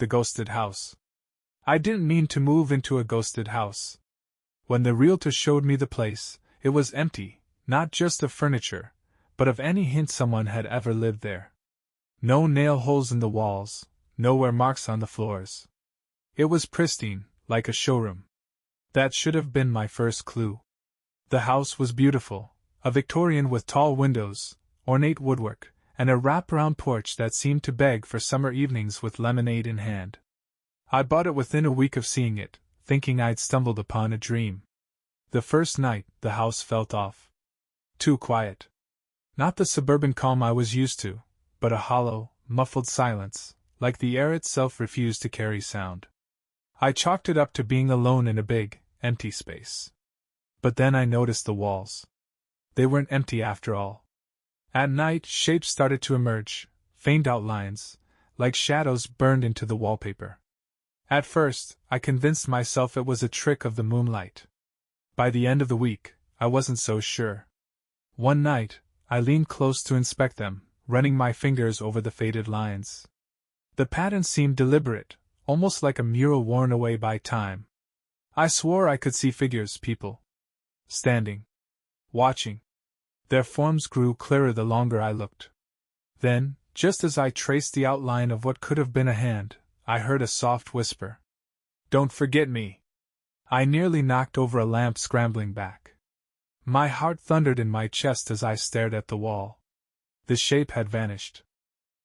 the ghosted house. I didn't mean to move into a ghosted house. When the realtor showed me the place, it was empty, not just of furniture, but of any hint someone had ever lived there. No nail holes in the walls, nowhere marks on the floors. It was pristine, like a showroom. That should have been my first clue. The house was beautiful, a Victorian with tall windows, ornate woodwork, and a wraparound porch that seemed to beg for summer evenings with lemonade in hand. I bought it within a week of seeing it, thinking I'd stumbled upon a dream. The first night, the house felt off. Too quiet. Not the suburban calm I was used to, but a hollow, muffled silence, like the air itself refused to carry sound. I chalked it up to being alone in a big, empty space. But then I noticed the walls. They weren't empty after all. At night, shapes started to emerge, faint outlines, like shadows burned into the wallpaper. At first, I convinced myself it was a trick of the moonlight. By the end of the week, I wasn't so sure. One night, I leaned close to inspect them, running my fingers over the faded lines. The pattern seemed deliberate, almost like a mural worn away by time. I swore I could see figures, people. Standing. Watching. Their forms grew clearer the longer I looked. Then, just as I traced the outline of what could have been a hand, I heard a soft whisper. "Don't forget me." I nearly knocked over a lamp scrambling back. My heart thundered in my chest as I stared at the wall. The shape had vanished.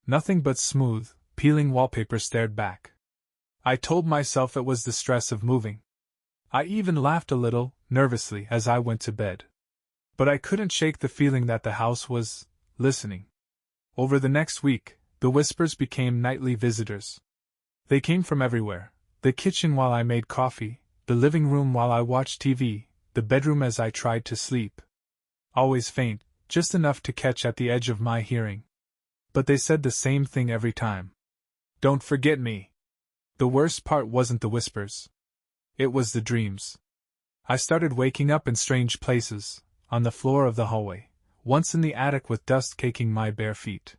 Nothing but smooth, peeling wallpaper stared back. I told myself it was the stress of moving. I even laughed a little, nervously, as I went to bed. But I couldn't shake the feeling that the house was listening. Over the next week, the whispers became nightly visitors. They came from everywhere: the kitchen while I made coffee, the living room while I watched TV, the bedroom as I tried to sleep. Always faint, just enough to catch at the edge of my hearing. But they said the same thing every time. "Don't forget me." The worst part wasn't the whispers. It was the dreams. I started waking up in strange places, on the floor of the hallway, once in the attic with dust caking my bare feet.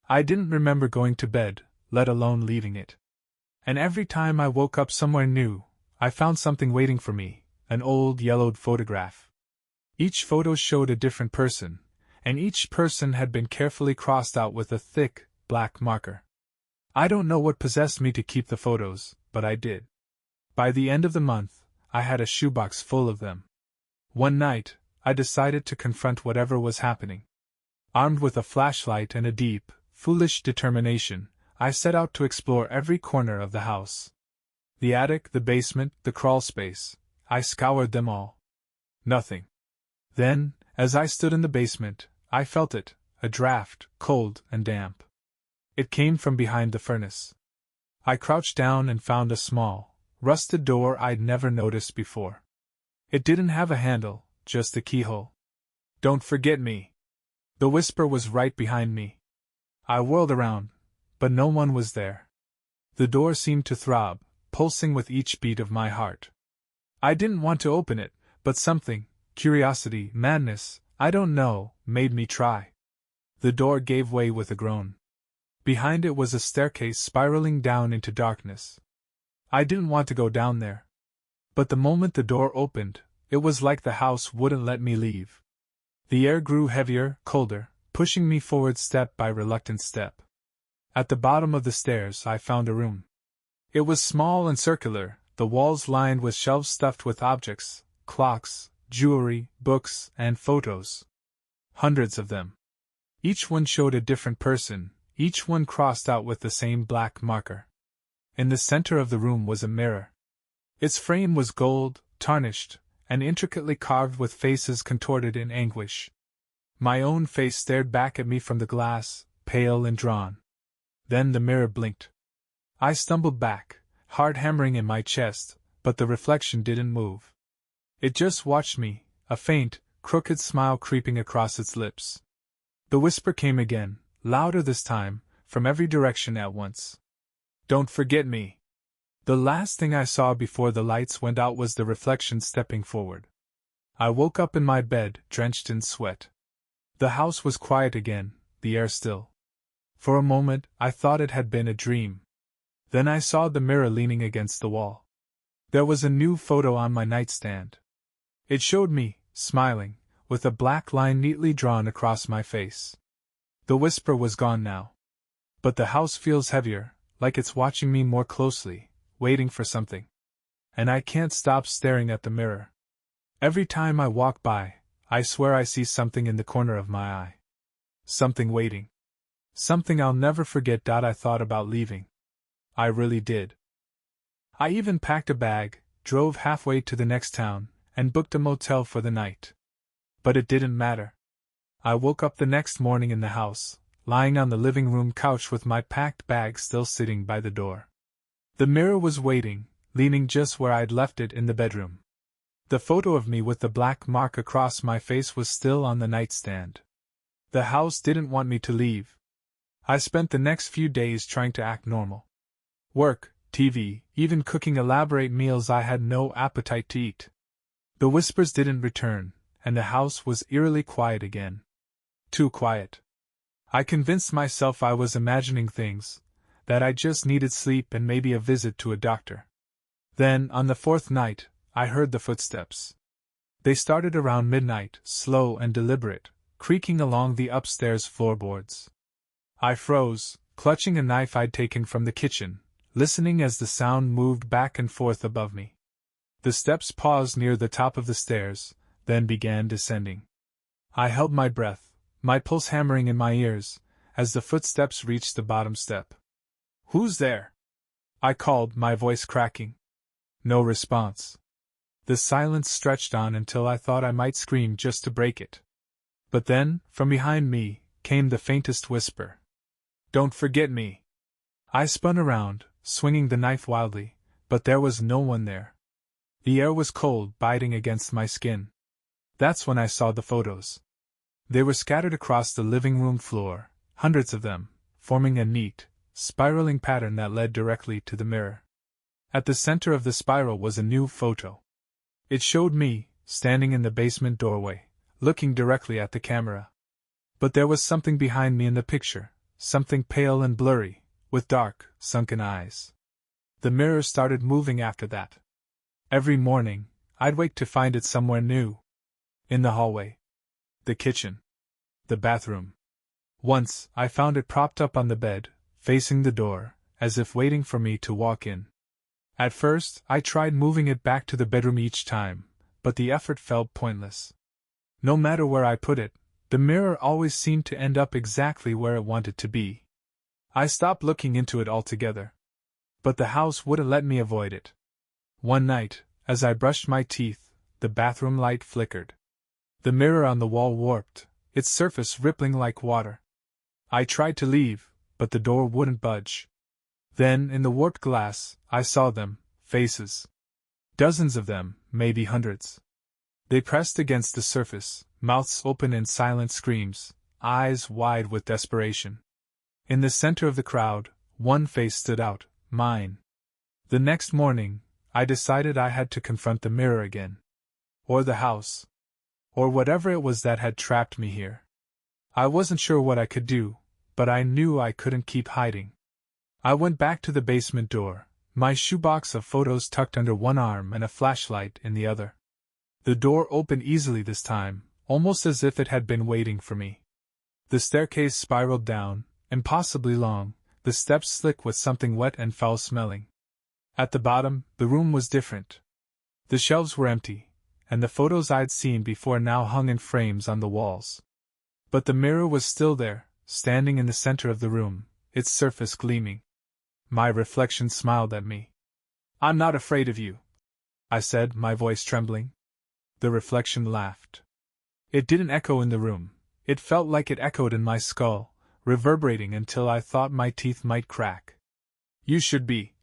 I didn't remember going to bed, let alone leaving it. And every time I woke up somewhere new, I found something waiting for me, an old yellowed photograph. Each photo showed a different person, and each person had been carefully crossed out with a thick, black marker. I don't know what possessed me to keep the photos, but I did. By the end of the month, I had a shoebox full of them. One night, I decided to confront whatever was happening. Armed with a flashlight and a deep, foolish determination, I set out to explore every corner of the house. The attic, the basement, the crawl space, I scoured them all. Nothing. Then, as I stood in the basement, I felt it, a draft, cold and damp. It came from behind the furnace. I crouched down and found a small, rusted door I'd never noticed before. It didn't have a handle, just a keyhole. "Don't forget me." The whisper was right behind me. I whirled around, but no one was there. The door seemed to throb, pulsing with each beat of my heart. I didn't want to open it, but something, curiosity, madness, I don't know, made me try. The door gave way with a groan. Behind it was a staircase spiraling down into darkness. I didn't want to go down there. But the moment the door opened, it was like the house wouldn't let me leave. The air grew heavier, colder, pushing me forward step by reluctant step. At the bottom of the stairs I found a room. It was small and circular, the walls lined with shelves stuffed with objects, clocks, jewelry, books, and photos. Hundreds of them. Each one showed a different person, each one crossed out with the same black marker. In the center of the room was a mirror. Its frame was gold, tarnished, and intricately carved with faces contorted in anguish. My own face stared back at me from the glass, pale and drawn. Then the mirror blinked. I stumbled back, heart hammering in my chest, but the reflection didn't move. It just watched me, a faint, crooked smile creeping across its lips. The whisper came again, louder this time, from every direction at once. "Don't forget me." The last thing I saw before the lights went out was the reflection stepping forward. I woke up in my bed, drenched in sweat. The house was quiet again, the air still. For a moment, I thought it had been a dream. Then I saw the mirror leaning against the wall. There was a new photo on my nightstand. It showed me, smiling, with a black line neatly drawn across my face. The whisper was gone now. But the house feels heavier, like it's watching me more closely, waiting for something. And I can't stop staring at the mirror. Every time I walk by, I swear I see something in the corner of my eye. Something waiting. Something I'll never forget. I thought about leaving. I really did. I even packed a bag, drove halfway to the next town, and booked a motel for the night. But it didn't matter. I woke up the next morning in the house, lying on the living room couch with my packed bag still sitting by the door. The mirror was waiting, leaning just where I'd left it in the bedroom. The photo of me with the black mark across my face was still on the nightstand. The house didn't want me to leave. I spent the next few days trying to act normal. Work, TV, even cooking elaborate meals I had no appetite to eat. The whispers didn't return, and the house was eerily quiet again. Too quiet. I convinced myself I was imagining things, that I just needed sleep and maybe a visit to a doctor. Then, on the fourth night, I heard the footsteps. They started around midnight, slow and deliberate, creaking along the upstairs floorboards. I froze, clutching a knife I'd taken from the kitchen, listening as the sound moved back and forth above me. The steps paused near the top of the stairs, then began descending. I held my breath, my pulse hammering in my ears, as the footsteps reached the bottom step. "Who's there?" I called, my voice cracking. No response. The silence stretched on until I thought I might scream just to break it. But then, from behind me, came the faintest whisper. "Don't forget me." I spun around, swinging the knife wildly, but there was no one there. The air was cold, biting against my skin. That's when I saw the photos. They were scattered across the living room floor, hundreds of them, forming a neat, spiraling pattern that led directly to the mirror. At the center of the spiral was a new photo. It showed me, standing in the basement doorway, looking directly at the camera. But there was something behind me in the picture, something pale and blurry, with dark, sunken eyes. The mirror started moving after that. Every morning, I'd wake to find it somewhere new. In the hallway. The kitchen. The bathroom. Once, I found it propped up on the bed, facing the door, as if waiting for me to walk in. At first, I tried moving it back to the bedroom each time, but the effort felt pointless. No matter where I put it, the mirror always seemed to end up exactly where it wanted to be. I stopped looking into it altogether. But the house wouldn't let me avoid it. One night, as I brushed my teeth, the bathroom light flickered. The mirror on the wall warped, its surface rippling like water. I tried to leave, but the door wouldn't budge. Then, in the warped glass, I saw them, faces. Dozens of them, maybe hundreds. They pressed against the surface, mouths open in silent screams, eyes wide with desperation. In the center of the crowd, one face stood out, mine. The next morning, I decided I had to confront the mirror again. Or the house. Or whatever it was that had trapped me here. I wasn't sure what I could do, but I knew I couldn't keep hiding. I went back to the basement door, my shoebox of photos tucked under one arm and a flashlight in the other. The door opened easily this time, almost as if it had been waiting for me. The staircase spiraled down, impossibly long, the steps slick with something wet and foul-smelling. At the bottom, the room was different. The shelves were empty, and the photos I'd seen before now hung in frames on the walls. But the mirror was still there, standing in the center of the room, its surface gleaming. My reflection smiled at me. "I'm not afraid of you," I said, my voice trembling. The reflection laughed. It didn't echo in the room, it felt like it echoed in my skull, reverberating until I thought my teeth might crack. "You should be,"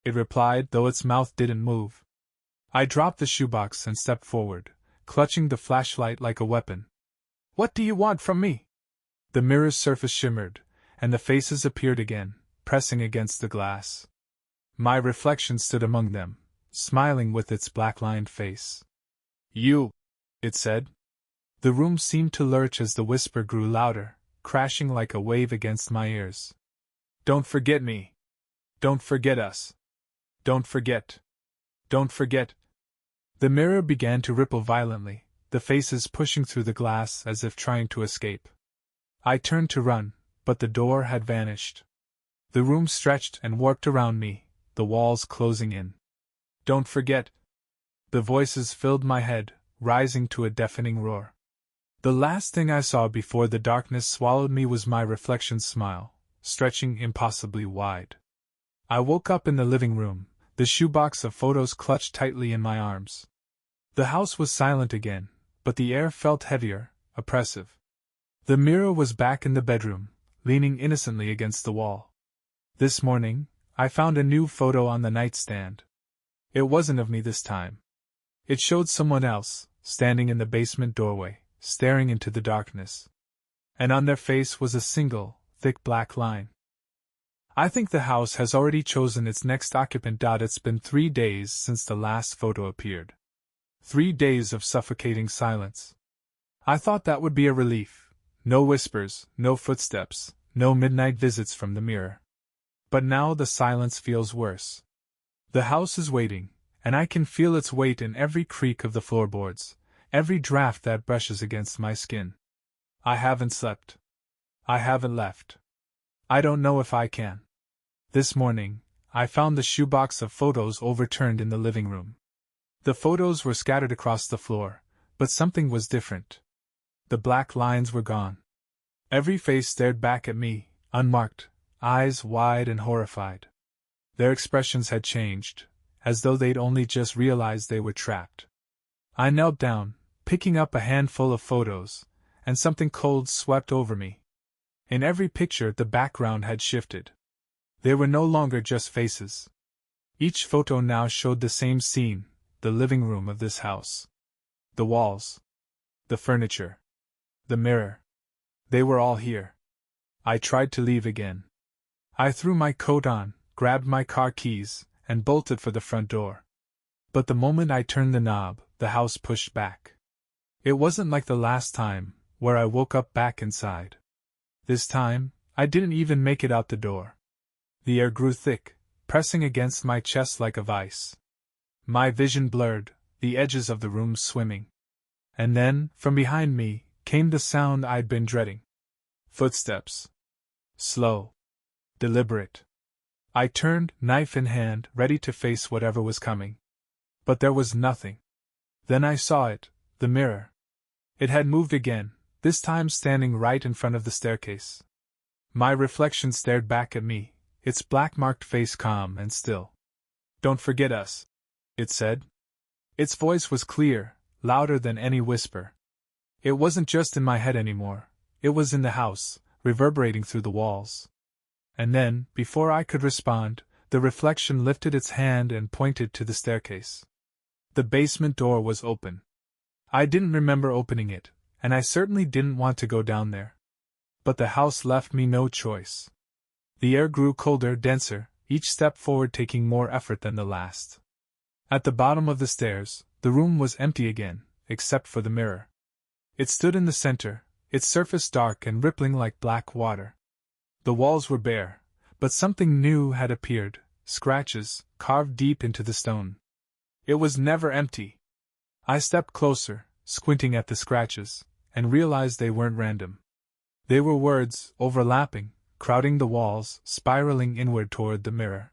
it replied, though its mouth didn't move. I dropped the shoebox and stepped forward, clutching the flashlight like a weapon. "What do you want from me?" The mirror's surface shimmered, and the faces appeared again, pressing against the glass. My reflection stood among them, smiling with its black-lined face. "You," it said. The room seemed to lurch as the whisper grew louder, crashing like a wave against my ears. "Don't forget me. Don't forget us. Don't forget. Don't forget. The mirror began to ripple violently, the faces pushing through the glass as if trying to escape. I turned to run, but the door had vanished. The room stretched and warped around me, the walls closing in. Don't forget. The voices filled my head, rising to a deafening roar. The last thing I saw before the darkness swallowed me was my reflection's smile, stretching impossibly wide. I woke up in the living room, the shoebox of photos clutched tightly in my arms. The house was silent again, but the air felt heavier, oppressive. The mirror was back in the bedroom, leaning innocently against the wall. This morning, I found a new photo on the nightstand. It wasn't of me this time. It showed someone else, standing in the basement doorway, staring into the darkness. And on their face was a single, thick black line. I think the house has already chosen its next occupant. It's been 3 days since the last photo appeared. 3 days of suffocating silence. I thought that would be a relief. No whispers, no footsteps, no midnight visits from the mirror. But now the silence feels worse. The house is waiting, and I can feel its weight in every creak of the floorboards, every draft that brushes against my skin. I haven't slept. I haven't left. I don't know if I can. This morning, I found the shoebox of photos overturned in the living room. The photos were scattered across the floor, but something was different. The black lines were gone. Every face stared back at me, unmarked, eyes wide and horrified. Their expressions had changed, as though they'd only just realized they were trapped. I knelt down, picking up a handful of photos, and something cold swept over me. In every picture the background had shifted. They were no longer just faces. Each photo now showed the same scene, the living room of this house. The walls. The furniture. The mirror. They were all here. I tried to leave again. I threw my coat on, grabbed my car keys, and bolted for the front door. But the moment I turned the knob, the house pushed back. It wasn't like the last time, where I woke up back inside. This time, I didn't even make it out the door. The air grew thick, pressing against my chest like a vice. My vision blurred, the edges of the room swimming. And then, from behind me, came the sound I'd been dreading. Footsteps. Slow. Deliberate. I turned, knife in hand, ready to face whatever was coming. But there was nothing. Then I saw it, the mirror. It had moved again, this time standing right in front of the staircase. My reflection stared back at me, its black-marked face calm and still. "Don't forget us," it said. Its voice was clear, louder than any whisper. It wasn't just in my head anymore, it was in the house, reverberating through the walls. And then, before I could respond, the reflection lifted its hand and pointed to the staircase. The basement door was open. I didn't remember opening it, and I certainly didn't want to go down there. But the house left me no choice. The air grew colder, denser, each step forward taking more effort than the last. At the bottom of the stairs, the room was empty again, except for the mirror. It stood in the center, its surface dark and rippling like black water. The walls were bare, but something new had appeared, scratches, carved deep into the stone. It was never empty. I stepped closer, squinting at the scratches, and realized they weren't random. They were words, overlapping, crowding the walls, spiraling inward toward the mirror.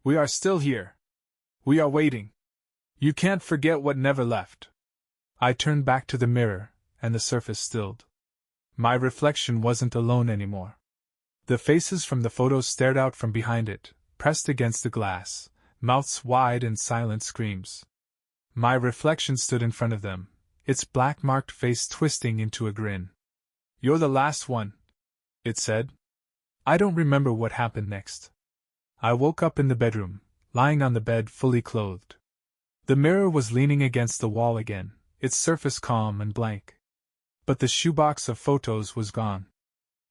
"We are still here. We are waiting. You can't forget what never left." I turned back to the mirror, and the surface stilled. My reflection wasn't alone anymore. The faces from the photos stared out from behind it, pressed against the glass, mouths wide in silent screams. My reflection stood in front of them, its black-marked face twisting into a grin. "You're the last one," it said. I don't remember what happened next. I woke up in the bedroom, lying on the bed fully clothed. The mirror was leaning against the wall again, its surface calm and blank. But the shoebox of photos was gone.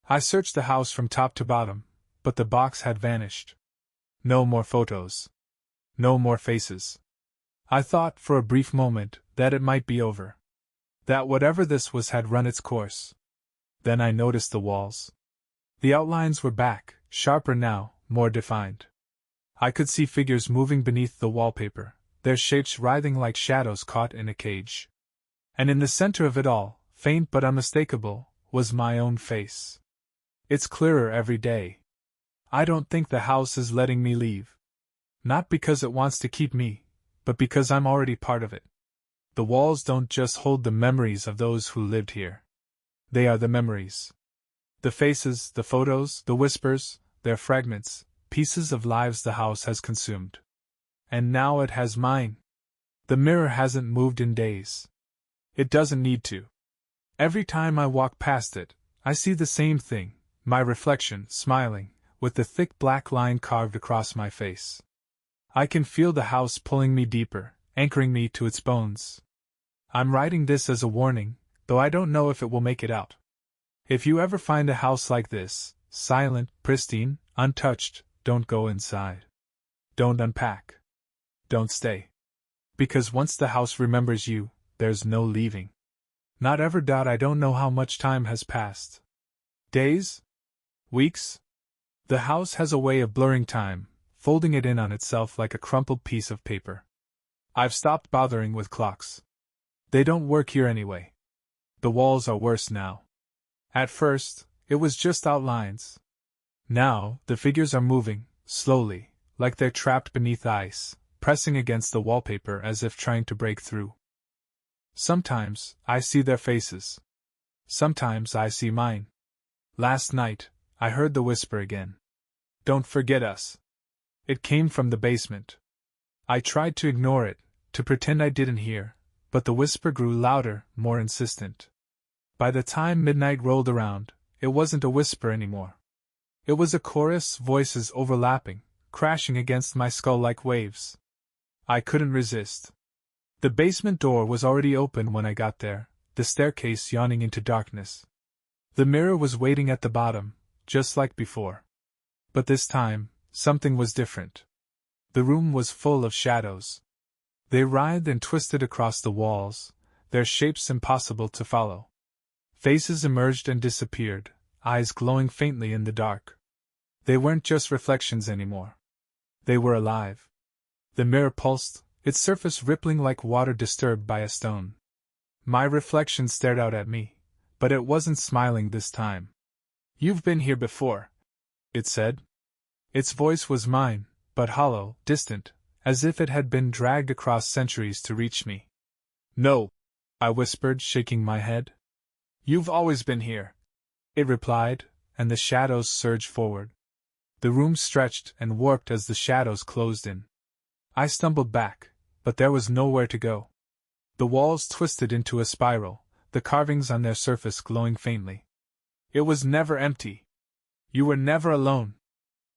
I searched the house from top to bottom, but the box had vanished. No more photos. No more faces. I thought, for a brief moment, that it might be over. That whatever this was had run its course. Then I noticed the walls. The outlines were back, sharper now, more defined. I could see figures moving beneath the wallpaper, their shapes writhing like shadows caught in a cage. And in the center of it all, faint but unmistakable, was my own face. It's clearer every day. I don't think the house is letting me leave. Not because it wants to keep me, but because I'm already part of it. The walls don't just hold the memories of those who lived here. They are the memories. The faces, the photos, the whispers, they're fragments, pieces of lives the house has consumed. And now it has mine. The mirror hasn't moved in days. It doesn't need to. Every time I walk past it, I see the same thing, my reflection, smiling, with the thick black line carved across my face. I can feel the house pulling me deeper, anchoring me to its bones. I'm writing this as a warning, though I don't know if it will make it out. If you ever find a house like this, silent, pristine, untouched, don't go inside. Don't unpack. Don't stay. Because once the house remembers you, there's no leaving. Not ever. I don't know how much time has passed. Days? Weeks? The house has a way of blurring time, folding it in on itself like a crumpled piece of paper. I've stopped bothering with clocks. They don't work here anyway. The walls are worse now. At first, it was just outlines. Now, the figures are moving, slowly, like they're trapped beneath ice, pressing against the wallpaper as if trying to break through. Sometimes, I see their faces. Sometimes I see mine. Last night, I heard the whisper again. Don't forget us. It came from the basement. I tried to ignore it, to pretend I didn't hear, but the whisper grew louder, more insistent. By the time midnight rolled around, it wasn't a whisper anymore. It was a chorus, voices overlapping, crashing against my skull like waves. I couldn't resist. The basement door was already open when I got there, the staircase yawning into darkness. The mirror was waiting at the bottom, just like before. But this time, something was different. The room was full of shadows. They writhed and twisted across the walls, their shapes impossible to follow. Faces emerged and disappeared, eyes glowing faintly in the dark. They weren't just reflections anymore. They were alive. The mirror pulsed, its surface rippling like water disturbed by a stone. My reflection stared out at me, but it wasn't smiling this time. You've been here before, it said. Its voice was mine, but hollow, distant, as if it had been dragged across centuries to reach me. No, I whispered, shaking my head. You've always been here, it replied, and the shadows surged forward. The room stretched and warped as the shadows closed in. I stumbled back, but there was nowhere to go. The walls twisted into a spiral, the carvings on their surface glowing faintly. It was never empty. You were never alone.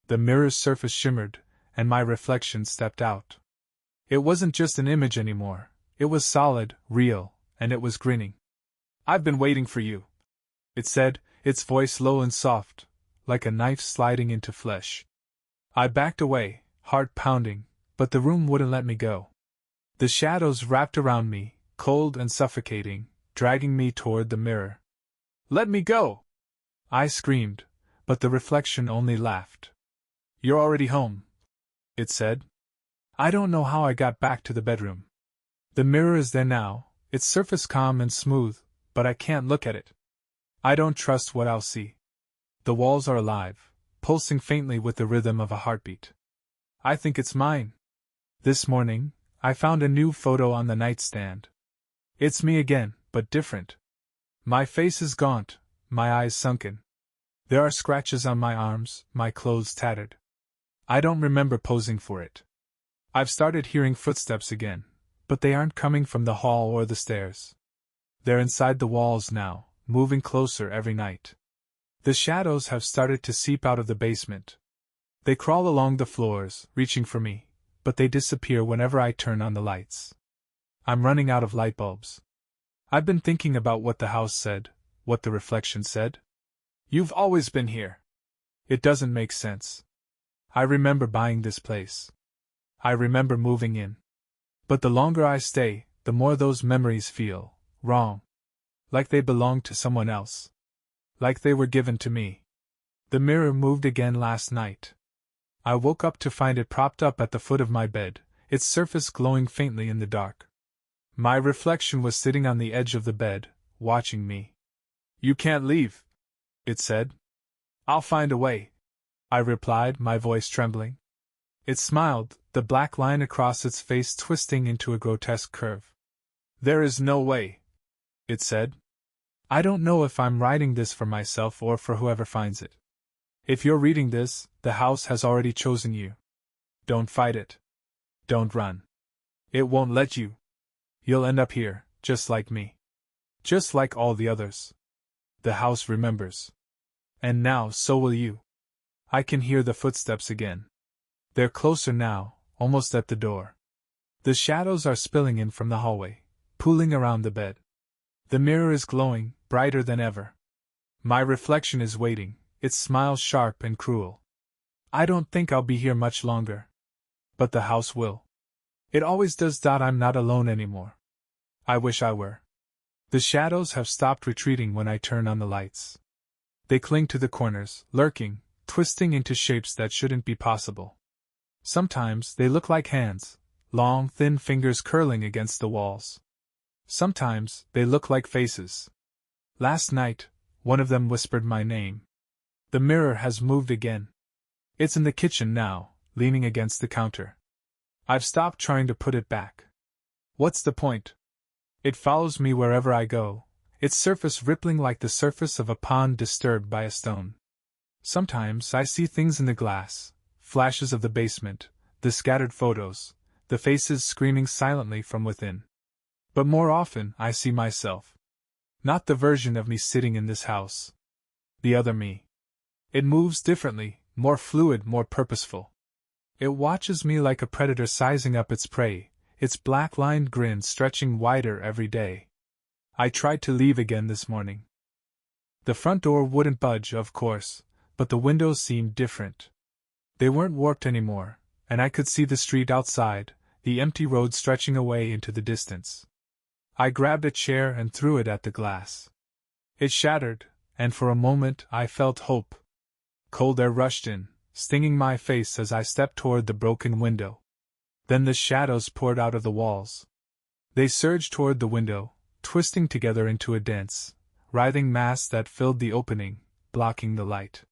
The mirror's surface shimmered, and my reflection stepped out. It wasn't just an image anymore, it was solid, real, and it was grinning. I've been waiting for you, it said, its voice low and soft, like a knife sliding into flesh. I backed away, heart pounding, but the room wouldn't let me go. The shadows wrapped around me, cold and suffocating, dragging me toward the mirror. Let me go! I screamed, but the reflection only laughed. You're already home, it said. I don't know how I got back to the bedroom. The mirror is there now, its surface calm and smooth, but I can't look at it. I don't trust what I'll see. The walls are alive, pulsing faintly with the rhythm of a heartbeat. I think it's mine. This morning, I found a new photo on the nightstand. It's me again, but different. My face is gaunt, my eyes sunken. There are scratches on my arms, my clothes tattered. I don't remember posing for it. I've started hearing footsteps again, but they aren't coming from the hall or the stairs. They're inside the walls now, moving closer every night. The shadows have started to seep out of the basement. They crawl along the floors, reaching for me, but they disappear whenever I turn on the lights. I'm running out of light bulbs. I've been thinking about what the house said, what the reflection said. You've always been here. It doesn't make sense. I remember buying this place. I remember moving in. But the longer I stay, the more those memories feel wrong. Like they belonged to someone else. Like they were given to me. The mirror moved again last night. I woke up to find it propped up at the foot of my bed, its surface glowing faintly in the dark. My reflection was sitting on the edge of the bed, watching me. "You can't leave," it said. "I'll find a way," I replied, my voice trembling. It smiled, the black line across its face twisting into a grotesque curve. "There is no way," it said. "I don't know if I'm writing this for myself or for whoever finds it. If you're reading this, the house has already chosen you. Don't fight it. Don't run. It won't let you. You'll end up here, just like me. Just like all the others. The house remembers. And now so will you." I can hear the footsteps again. They're closer now, almost at the door. The shadows are spilling in from the hallway, pooling around the bed. The mirror is glowing, brighter than ever. My reflection is waiting, its smile sharp and cruel. I don't think I'll be here much longer. But the house will. It always does. I'm not alone anymore. I wish I were. The shadows have stopped retreating when I turn on the lights. They cling to the corners, lurking, twisting into shapes that shouldn't be possible. Sometimes they look like hands, long, thin fingers curling against the walls. Sometimes they look like faces. Last night, one of them whispered my name. The mirror has moved again. It's in the kitchen now, leaning against the counter. I've stopped trying to put it back. What's the point? It follows me wherever I go, its surface rippling like the surface of a pond disturbed by a stone. Sometimes I see things in the glass, flashes of the basement, the scattered photos, the faces screaming silently from within. But more often I see myself. Not the version of me sitting in this house. The other me. It moves differently, more fluid, more purposeful. It watches me like a predator sizing up its prey, its black-lined grin stretching wider every day. I tried to leave again this morning. The front door wouldn't budge, of course, but the windows seemed different. They weren't warped anymore, and I could see the street outside, the empty road stretching away into the distance. I grabbed a chair and threw it at the glass. It shattered, and for a moment I felt hope. Cold air rushed in, stinging my face as I stepped toward the broken window. Then the shadows poured out of the walls. They surged toward the window, twisting together into a dense, writhing mass that filled the opening, blocking the light.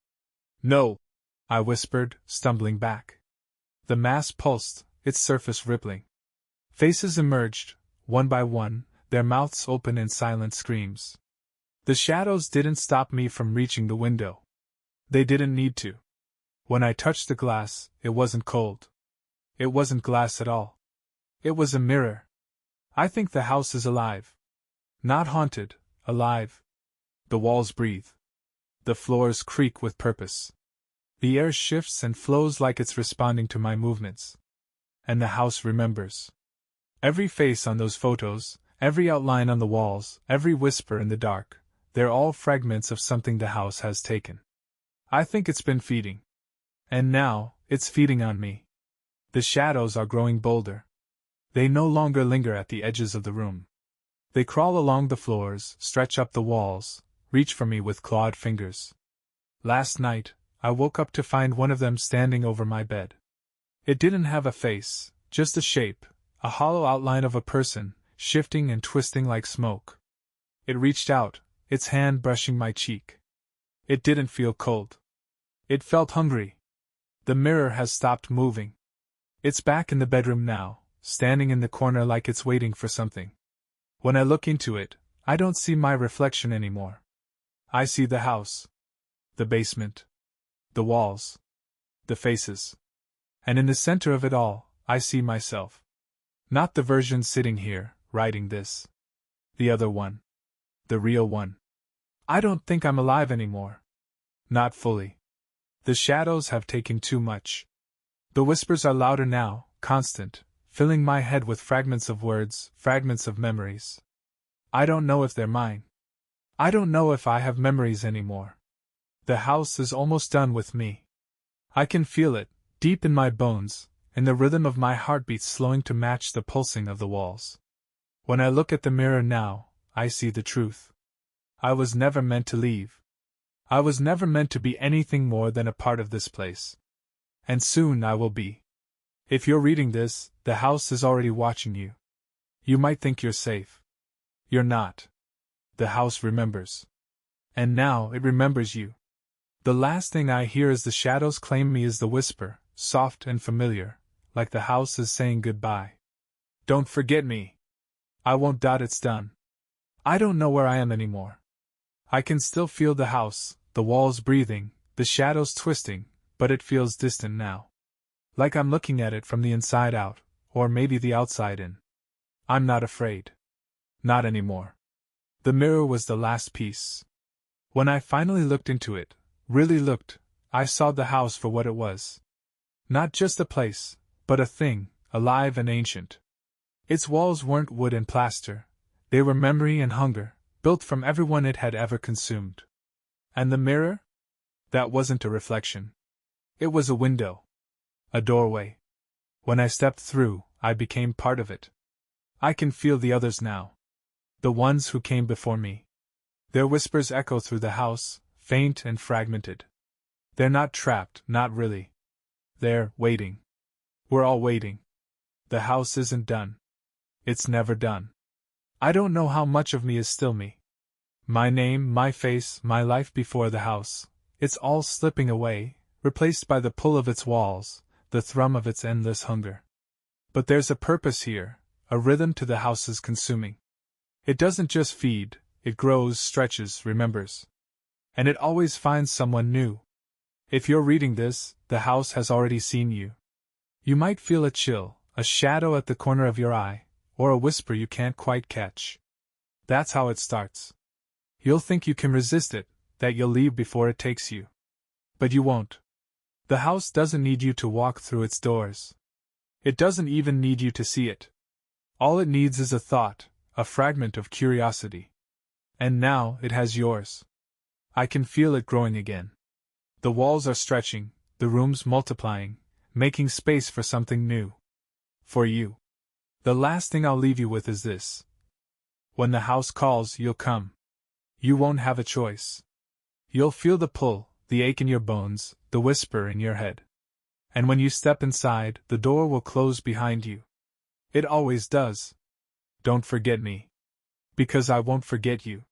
"No!" I whispered, stumbling back. The mass pulsed, its surface rippling. Faces emerged, one by one, their mouths open in silent screams. The shadows didn't stop me from reaching the window. They didn't need to. When I touched the glass, it wasn't cold. It wasn't glass at all. It was a mirror. I think the house is alive. Not haunted, alive. The walls breathe. The floors creak with purpose. The air shifts and flows like it's responding to my movements. And the house remembers. Every face on those photos, every outline on the walls, every whisper in the dark, they're all fragments of something the house has taken. I think it's been feeding. And now, it's feeding on me. The shadows are growing bolder. They no longer linger at the edges of the room. They crawl along the floors, stretch up the walls, reach for me with clawed fingers. Last night, I woke up to find one of them standing over my bed. It didn't have a face, just a shape, a hollow outline of a person, shifting and twisting like smoke. It reached out, its hand brushing my cheek. It didn't feel cold. It felt hungry. The mirror has stopped moving. It's back in the bedroom now, standing in the corner like it's waiting for something. When I look into it, I don't see my reflection anymore. I see the house. The basement. The walls. The faces. And in the center of it all, I see myself. Not the version sitting here, writing this. The other one. The real one. I don't think I'm alive anymore. Not fully. The shadows have taken too much. The whispers are louder now, constant, filling my head with fragments of words, fragments of memories. I don't know if they're mine. I don't know if I have memories anymore. The house is almost done with me. I can feel it, deep in my bones, in the rhythm of my heartbeat slowing to match the pulsing of the walls. When I look at the mirror now, I see the truth. I was never meant to leave. I was never meant to be anything more than a part of this place. And soon I will be. If you're reading this, the house is already watching you. You might think you're safe. You're not. The house remembers. And now it remembers you. The last thing I hear as the shadows claim me is the whisper, soft and familiar, like the house is saying goodbye. Don't forget me. I won't. It's done. I don't know where I am anymore. I can still feel the house, the walls breathing, the shadows twisting, but it feels distant now. Like I'm looking at it from the inside out, or maybe the outside in. I'm not afraid. Not anymore. The mirror was the last piece. When I finally looked into it, really looked, I saw the house for what it was. Not just a place, but a thing, alive and ancient. Its walls weren't wood and plaster. They were memory and hunger, built from everyone it had ever consumed. And the mirror? That wasn't a reflection. It was a window. A doorway. When I stepped through, I became part of it. I can feel the others now. The ones who came before me. Their whispers echo through the house, faint and fragmented. They're not trapped, not really. They're waiting. We're all waiting. The house isn't done. It's never done. I don't know how much of me is still me. My name, my face, my life before the house, it's all slipping away, replaced by the pull of its walls, the thrum of its endless hunger. But there's a purpose here, a rhythm to the house's consuming. It doesn't just feed, it grows, stretches, remembers. And it always finds someone new. If you're reading this, the house has already seen you. You might feel a chill, a shadow at the corner of your eye, or a whisper you can't quite catch. That's how it starts. You'll think you can resist it, that you'll leave before it takes you. But you won't. The house doesn't need you to walk through its doors. It doesn't even need you to see it. All it needs is a thought, a fragment of curiosity. And now it has yours. I can feel it growing again. The walls are stretching, the rooms multiplying, making space for something new. For you. The last thing I'll leave you with is this. When the house calls, you'll come. You won't have a choice. You'll feel the pull, the ache in your bones, the whisper in your head. And when you step inside, the door will close behind you. It always does. Don't forget me. Because I won't forget you.